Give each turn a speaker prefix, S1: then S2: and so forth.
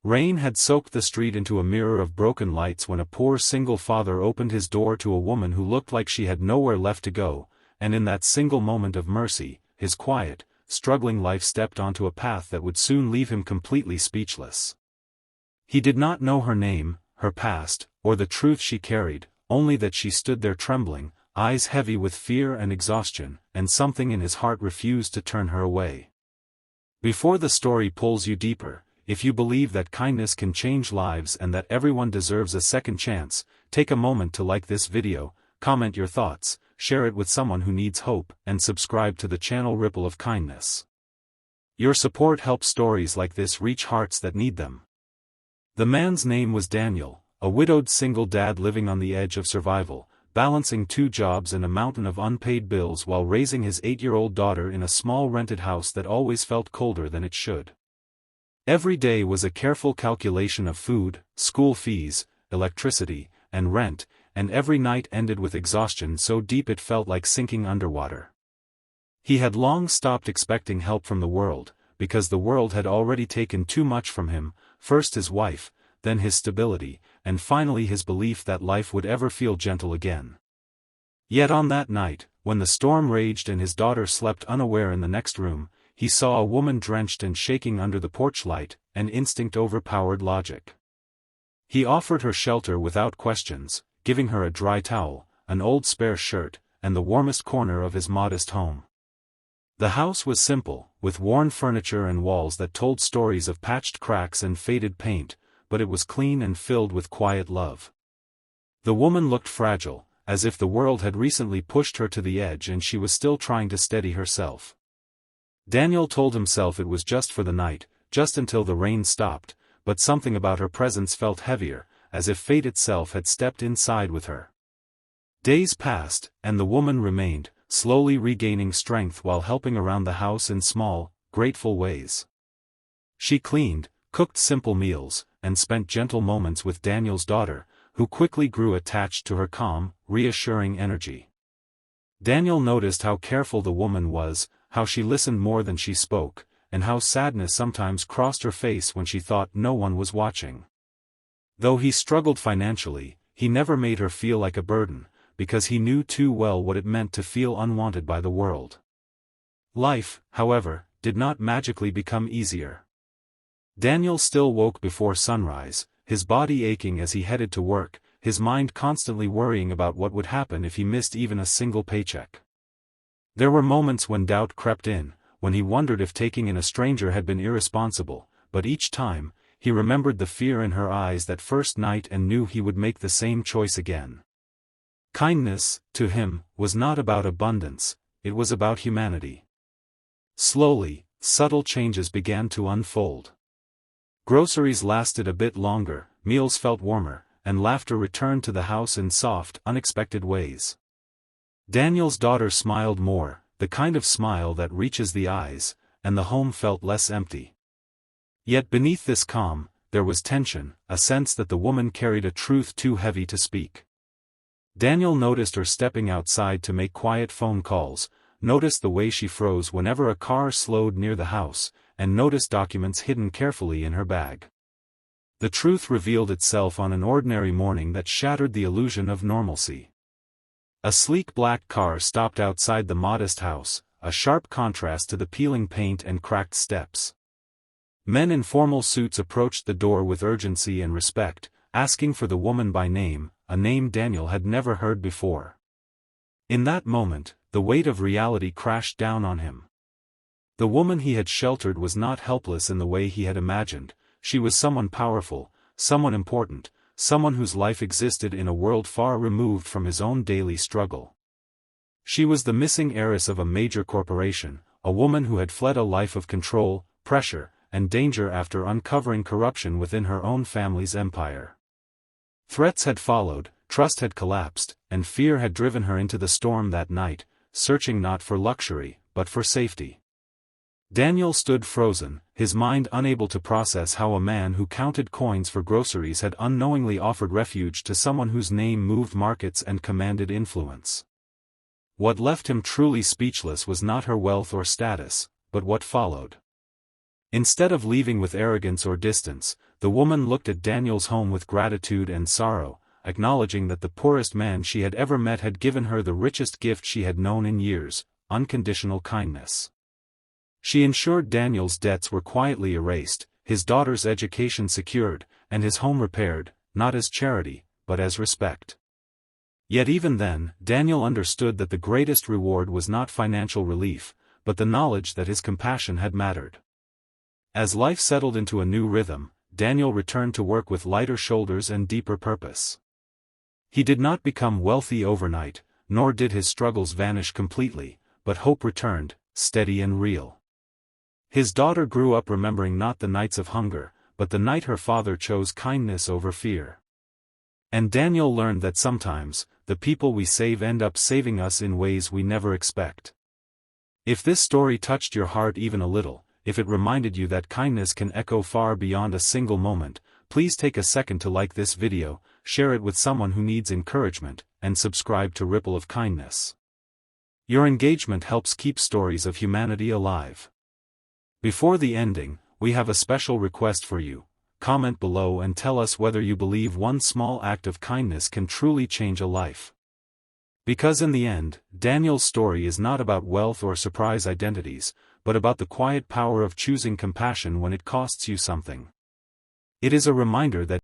S1: Rain had soaked the street into a mirror of broken lights when a poor single father opened his door to a woman who looked like she had nowhere left to go, and in that single moment of mercy, his quiet, struggling life stepped onto a path that would soon leave him completely speechless. He did not know her name, her past, or the truth she carried, only that she stood there trembling, eyes heavy with fear and exhaustion, and something in his heart refused to turn her away. Before the story pulls you deeper, if you believe that kindness can change lives and that everyone deserves a second chance, take a moment to like this video, comment your thoughts, share it with someone who needs hope, and subscribe to the channel Ripple of Kindness. Your support helps stories like this reach hearts that need them. The man's name was Daniel, a widowed single dad living on the edge of survival, balancing 2 jobs and a mountain of unpaid bills while raising his 8-year-old daughter in a small rented house that always felt colder than it should. Every day was a careful calculation of food, school fees, electricity, and rent, and every night ended with exhaustion so deep it felt like sinking underwater. He had long stopped expecting help from the world, because the world had already taken too much from him, first his wife, then his stability, and finally his belief that life would ever feel gentle again. Yet on that night, when the storm raged and his daughter slept unaware in the next room, he saw a woman drenched and shaking under the porch light, and instinct overpowered logic. He offered her shelter without questions, giving her a dry towel, an old spare shirt, and the warmest corner of his modest home. The house was simple, with worn furniture and walls that told stories of patched cracks and faded paint, but it was clean and filled with quiet love. The woman looked fragile, as if the world had recently pushed her to the edge and she was still trying to steady herself. Daniel told himself it was just for the night, just until the rain stopped, but something about her presence felt heavier, as if fate itself had stepped inside with her. Days passed, and the woman remained, slowly regaining strength while helping around the house in small, grateful ways. She cleaned, cooked simple meals, and spent gentle moments with Daniel's daughter, who quickly grew attached to her calm, reassuring energy. Daniel noticed how careful the woman was, how she listened more than she spoke, and how sadness sometimes crossed her face when she thought no one was watching. Though he struggled financially, he never made her feel like a burden, because he knew too well what it meant to feel unwanted by the world. Life, however, did not magically become easier. Daniel still woke before sunrise, his body aching as he headed to work, his mind constantly worrying about what would happen if he missed even a single paycheck. There were moments when doubt crept in, when he wondered if taking in a stranger had been irresponsible, but each time, he remembered the fear in her eyes that first night and knew he would make the same choice again. Kindness, to him, was not about abundance, it was about humanity. Slowly, subtle changes began to unfold. Groceries lasted a bit longer, meals felt warmer, and laughter returned to the house in soft, unexpected ways. Daniel's daughter smiled more, the kind of smile that reaches the eyes, and the home felt less empty. Yet beneath this calm, there was tension, a sense that the woman carried a truth too heavy to speak. Daniel noticed her stepping outside to make quiet phone calls, noticed the way she froze whenever a car slowed near the house, and noticed documents hidden carefully in her bag. The truth revealed itself on an ordinary morning that shattered the illusion of normalcy. A sleek black car stopped outside the modest house, a sharp contrast to the peeling paint and cracked steps. Men in formal suits approached the door with urgency and respect, asking for the woman by name, a name Daniel had never heard before. In that moment, the weight of reality crashed down on him. The woman he had sheltered was not helpless in the way he had imagined, she was someone powerful, someone important, someone whose life existed in a world far removed from his own daily struggle. She was the missing heiress of a major corporation, a woman who had fled a life of control, pressure, and danger after uncovering corruption within her own family's empire. Threats had followed, trust had collapsed, and fear had driven her into the storm that night, searching not for luxury, but for safety. Daniel stood frozen, his mind unable to process how a man who counted coins for groceries had unknowingly offered refuge to someone whose name moved markets and commanded influence. What left him truly speechless was not her wealth or status, but what followed. Instead of leaving with arrogance or distance, the woman looked at Daniel's home with gratitude and sorrow, acknowledging that the poorest man she had ever met had given her the richest gift she had known in years, unconditional kindness. She ensured Daniel's debts were quietly erased, his daughter's education secured, and his home repaired, not as charity, but as respect. Yet even then, Daniel understood that the greatest reward was not financial relief, but the knowledge that his compassion had mattered. As life settled into a new rhythm, Daniel returned to work with lighter shoulders and deeper purpose. He did not become wealthy overnight, nor did his struggles vanish completely, but hope returned, steady and real. His daughter grew up remembering not the nights of hunger, but the night her father chose kindness over fear. And Daniel learned that sometimes, the people we save end up saving us in ways we never expect. If this story touched your heart even a little, if it reminded you that kindness can echo far beyond a single moment, please take a second to like this video, share it with someone who needs encouragement, and subscribe to Ripple of Kindness. Your engagement helps keep stories of humanity alive. Before the ending, we have a special request for you. Comment below and tell us whether you believe one small act of kindness can truly change a life. Because in the end, Daniel's story is not about wealth or surprise identities, but about the quiet power of choosing compassion when it costs you something. It is a reminder that